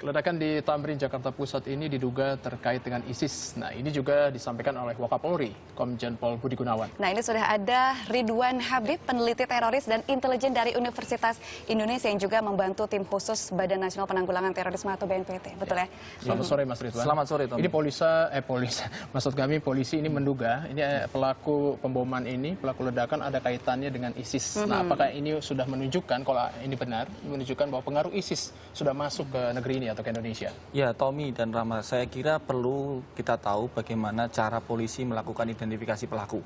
Baik, ledakan di Tamrin, Jakarta Pusat ini diduga terkait dengan ISIS. Nah, ini juga disampaikan oleh Wakapolri, Komjen Pol Budi Gunawan. Nah, ini sudah ada Ridwan Habib, peneliti teroris dan intelijen dari Universitas Indonesia yang juga membantu tim khusus Badan Nasional Penanggulangan Terorisme atau BNPT. Betul ya? Selamat sore, Mas Ridwan. Selamat sore, Tom. Ini maksud kami polisi ini menduga ini pelaku pemboman ini, pelaku ledakan ada kaitannya dengan ISIS. Nah, apakah ini sudah menunjukkan, kalau ini benar, menunjukkan bahwa pengaruh ISIS sudah masuk ke negeri ini atau ke Indonesia? Ya, Tommy dan Rama, saya kira perlu kita tahu bagaimana cara polisi melakukan identifikasi pelaku.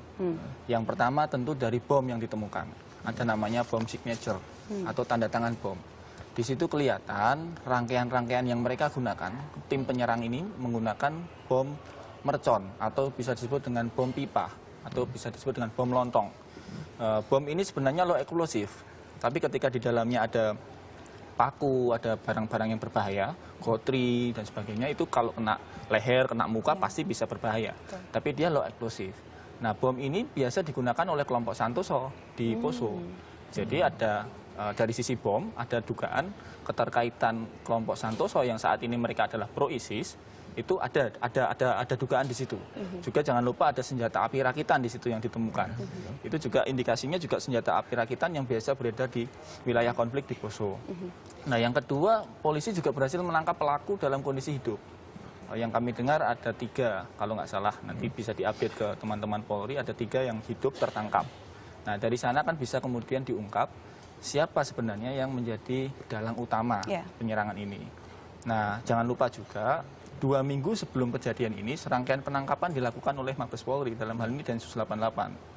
Yang pertama tentu dari bom yang ditemukan. Ada namanya bom signature atau tanda tangan bom. Di situ kelihatan rangkaian-rangkaian yang mereka gunakan. Tim penyerang ini menggunakan bom mercon atau bisa disebut dengan bom pipa atau bisa disebut dengan bom lontong. Bom ini sebenarnya low explosive, tapi ketika di dalamnya ada paku, ada barang-barang yang berbahaya, gotri dan sebagainya, itu kalau kena leher, kena muka pasti bisa berbahaya. Tapi dia low explosive. Nah, bom ini biasa digunakan oleh kelompok Santoso di Poso. Jadi ada dari sisi bom ada dugaan keterkaitan kelompok Santoso yang saat ini mereka adalah pro ISIS. Itu ada dugaan di situ. Juga jangan lupa ada senjata api rakitan di situ yang ditemukan. Itu juga indikasinya juga senjata api rakitan yang biasa beredar di wilayah konflik di Poso. Nah, yang kedua, polisi juga berhasil menangkap pelaku dalam kondisi hidup. Yang kami dengar ada 3, kalau nggak salah, nanti bisa diupdate ke teman-teman Polri, ada 3 yang hidup tertangkap. Nah, dari sana kan bisa kemudian diungkap siapa sebenarnya yang menjadi dalang utama penyerangan ini. Nah, jangan lupa juga 2 minggu sebelum kejadian ini, serangkaian penangkapan dilakukan oleh Mabes Polri, dalam hal ini Densus 88.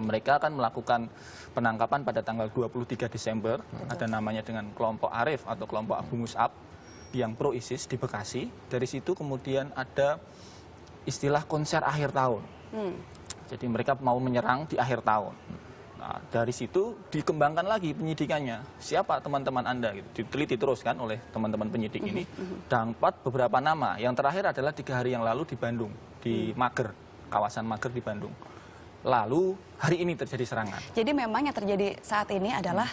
Mereka akan melakukan penangkapan pada tanggal 23 Desember, ada namanya dengan kelompok Arif atau kelompok Abu Mus'ab yang pro ISIS di Bekasi. Dari situ kemudian ada istilah konser akhir tahun. Jadi mereka mau menyerang di akhir tahun. Nah, dari situ dikembangkan lagi penyidikannya. Siapa teman-teman Anda? Gitu. Diteliti terus kan oleh teman-teman penyidik ini. Dapat beberapa nama. Yang terakhir adalah 3 hari yang lalu di Bandung, di Mager, kawasan Mager di Bandung. Lalu hari ini terjadi serangan. Jadi memang yang terjadi saat ini adalah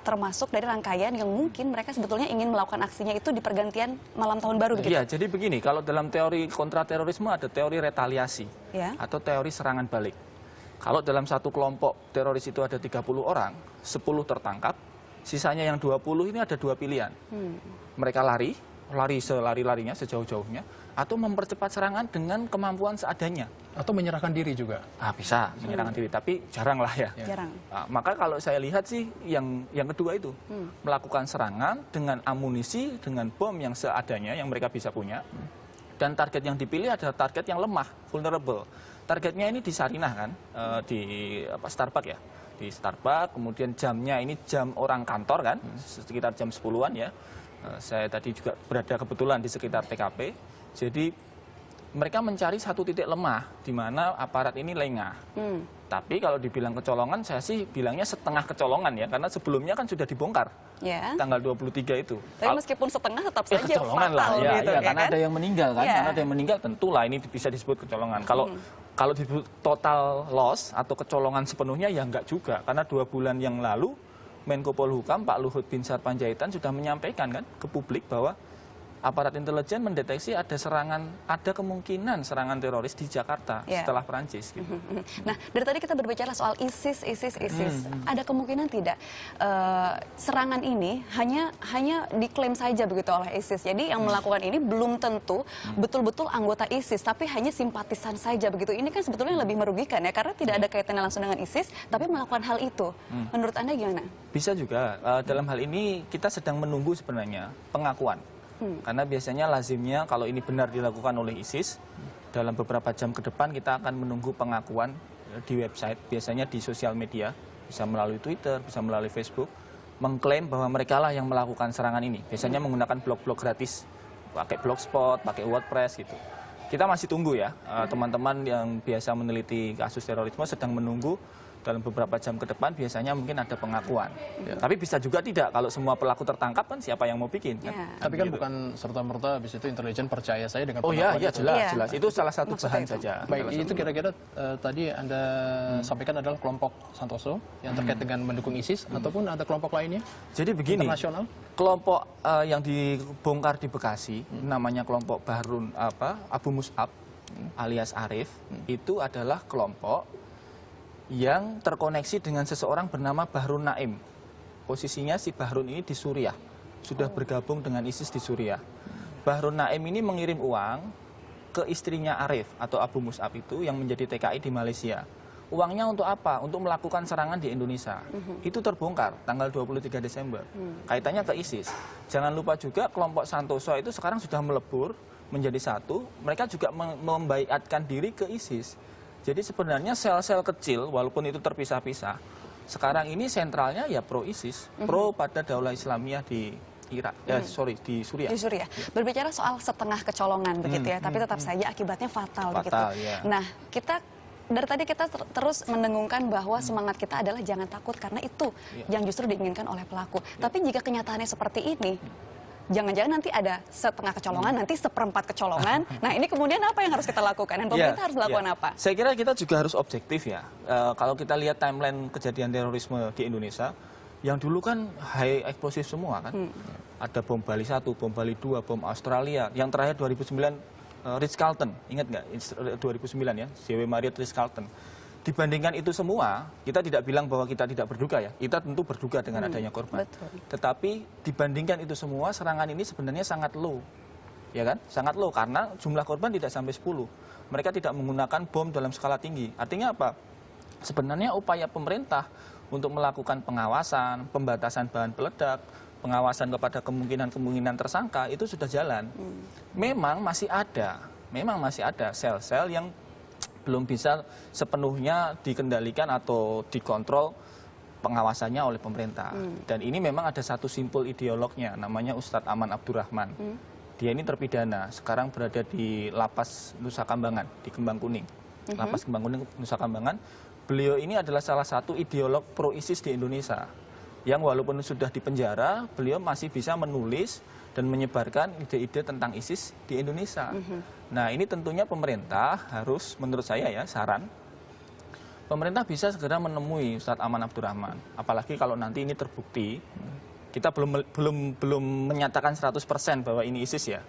termasuk dari rangkaian yang mungkin mereka sebetulnya ingin melakukan aksinya itu di pergantian malam tahun baru gitu. Iya, jadi begini, kalau dalam teori kontraterorisme ada teori retaliasi atau teori serangan balik. Kalau dalam satu kelompok teroris itu ada 30 orang, 10 tertangkap, sisanya yang 20 ini ada 2 pilihan. Mereka lari selari-larinya, sejauh-jauhnya, atau mempercepat serangan dengan kemampuan seadanya. Atau menyerahkan diri juga? Bisa menyerahkan diri, tapi jarang lah ya. Jarang. Nah, maka kalau saya lihat sih yang kedua itu, melakukan serangan dengan amunisi, dengan bom yang seadanya, yang mereka bisa punya, dan target yang dipilih adalah target yang lemah, vulnerable. Targetnya ini di Sarinah kan, di Starbucks ya, di Starbucks. Kemudian jamnya ini jam orang kantor kan, sekitar jam 10-an ya. Saya tadi juga berada kebetulan di sekitar TKP. Jadi mereka mencari satu titik lemah di mana aparat ini lengah. Tapi kalau dibilang kecolongan, saya sih bilangnya setengah kecolongan ya, karena sebelumnya kan sudah dibongkar tanggal 23 itu. Tapi meskipun setengah tetap saja kecolongan lah, fatal gitu, karena kan? ada yang meninggal kan, karena ada yang meninggal tentulah ini bisa disebut kecolongan. Kalau disebut total loss atau kecolongan sepenuhnya ya enggak juga, karena 2 bulan yang lalu Menko Polhukam Pak Luhut Binsar Panjaitan sudah menyampaikan kan ke publik bahwa aparat intelijen mendeteksi ada kemungkinan serangan teroris di Jakarta setelah Perancis. Gitu. Nah, dari tadi kita berbicara soal ISIS. Ada kemungkinan tidak serangan ini hanya diklaim saja begitu oleh ISIS. Jadi yang melakukan ini belum tentu betul-betul anggota ISIS, tapi hanya simpatisan saja begitu. Ini kan sebetulnya lebih merugikan ya, karena tidak ada kaitannya langsung dengan ISIS, tapi melakukan hal itu. Menurut Anda gimana? Bisa juga. Dalam hal ini kita sedang menunggu sebenarnya pengakuan. Karena biasanya lazimnya kalau ini benar dilakukan oleh ISIS, dalam beberapa jam ke depan kita akan menunggu pengakuan di website, biasanya di sosial media, bisa melalui Twitter, bisa melalui Facebook, mengklaim bahwa mereka lah yang melakukan serangan ini. Biasanya menggunakan blog-blog gratis, pakai Blogspot, pakai WordPress gitu. Kita masih tunggu ya, teman-teman yang biasa meneliti kasus terorisme sedang menunggu dalam beberapa jam ke depan biasanya mungkin ada pengakuan. Tapi bisa juga tidak, kalau semua pelaku tertangkap kan siapa yang mau bikin? Kan? Ya. Tapi kan bukan serta-merta habis itu intelijen percaya saya dengan Oh pengakuan iya, itu. jelas, Iya. jelas. Itu salah satu Maksudnya bahan itu. saja. Baik, Salah itu satu. kira-kira tadi Anda sampaikan adalah kelompok Santoso yang terkait dengan mendukung ISIS ataupun ada kelompok lainnya Jadi begini, internasional? kelompok yang dibongkar di Bekasi, namanya kelompok Abu Mus'ab alias Arif, itu adalah kelompok yang terkoneksi dengan seseorang bernama Bahrun Naim. Posisinya si Bahrun ini di Suriah, sudah bergabung dengan ISIS di Suriah. Bahrun Naim ini mengirim uang ke istrinya Arif atau Abu Mus'ab itu yang menjadi TKI di Malaysia. Uangnya untuk apa? Untuk melakukan serangan di Indonesia. Itu terbongkar tanggal 23 Desember. Kaitannya ke ISIS. Jangan lupa juga kelompok Santoso itu sekarang sudah melebur menjadi satu. Mereka juga membaiatkan diri ke ISIS. Jadi sebenarnya sel-sel kecil, walaupun itu terpisah-pisah, sekarang ini sentralnya ya pro-ISIS, pro pada Daulah Islamiyah di Irak, di Suriah. Di Suriah. Berbicara soal setengah kecolongan begitu ya, tapi tetap saja akibatnya fatal begitu. Fatal, ya. Nah, dari tadi kita terus mendengungkan bahwa semangat kita adalah jangan takut karena itu yang justru diinginkan oleh pelaku. Tapi jika kenyataannya seperti ini, jangan-jangan nanti ada setengah kecolongan, nanti seperempat kecolongan. Nah, ini kemudian apa yang harus kita lakukan? Dan pemerintah harus melakukan apa? Saya kira kita juga harus objektif ya. Kalau kita lihat timeline kejadian terorisme di Indonesia, yang dulu kan high eksplosif semua kan. Ada bom Bali 1, bom Bali 2, bom Australia. Yang terakhir 2009 Ritz-Carlton, ingat nggak? 2009 ya, JW Marriott Ritz-Carlton. Dibandingkan itu semua, kita tidak bilang bahwa kita tidak berduka ya. Kita tentu berduka dengan adanya korban. Betul. Tetapi dibandingkan itu semua, serangan ini sebenarnya sangat low. Ya kan? Sangat low karena jumlah korban tidak sampai 10. Mereka tidak menggunakan bom dalam skala tinggi. Artinya apa? Sebenarnya upaya pemerintah untuk melakukan pengawasan, pembatasan bahan peledak, pengawasan kepada kemungkinan-kemungkinan tersangka itu sudah jalan. Memang masih ada sel-sel yang belum bisa sepenuhnya dikendalikan atau dikontrol pengawasannya oleh pemerintah. Dan ini memang ada satu simpul ideolognya, namanya Ustadz Aman Abdurrahman. Dia ini terpidana, sekarang berada di Lapas Nusa Kambangan, di Kembang Kuning. Lapas Kembang Kuning, Nusa Kambangan. Beliau ini adalah salah satu ideolog pro-ISIS di Indonesia. Yang walaupun sudah dipenjara, beliau masih bisa menulis dan menyebarkan ide-ide tentang ISIS di Indonesia. Nah, ini tentunya pemerintah harus, menurut saya ya, saran, pemerintah bisa segera menemui Ustadz Aman Abdurrahman. Apalagi kalau nanti ini terbukti, kita belum menyatakan 100% bahwa ini ISIS ya.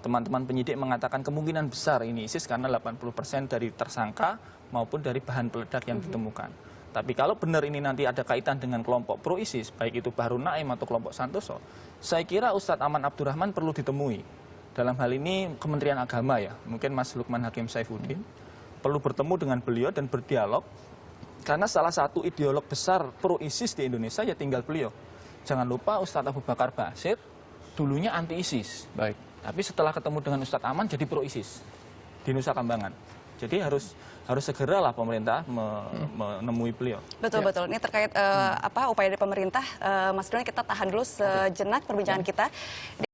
Teman-teman penyidik mengatakan kemungkinan besar ini ISIS karena 80% dari tersangka maupun dari bahan peledak yang ditemukan. Tapi kalau benar ini nanti ada kaitan dengan kelompok pro-ISIS, baik itu Bahrun Naim atau kelompok Santoso, saya kira Ustadz Aman Abdurrahman perlu ditemui. Dalam hal ini Kementerian Agama ya, mungkin Mas Lukman Hakim Saifuddin, perlu bertemu dengan beliau dan berdialog, karena salah satu ideolog besar pro-ISIS di Indonesia ya tinggal beliau. Jangan lupa Ustadz Abu Bakar Basir, dulunya anti-ISIS. Baik. Tapi setelah ketemu dengan Ustadz Aman jadi pro-ISIS di Nusa Kambangan. Jadi harus segeralah pemerintah menemui beliau. Betul. Ini terkait upaya dari pemerintah, Mas Doni, kita tahan dulu sejenak perbincangan kita.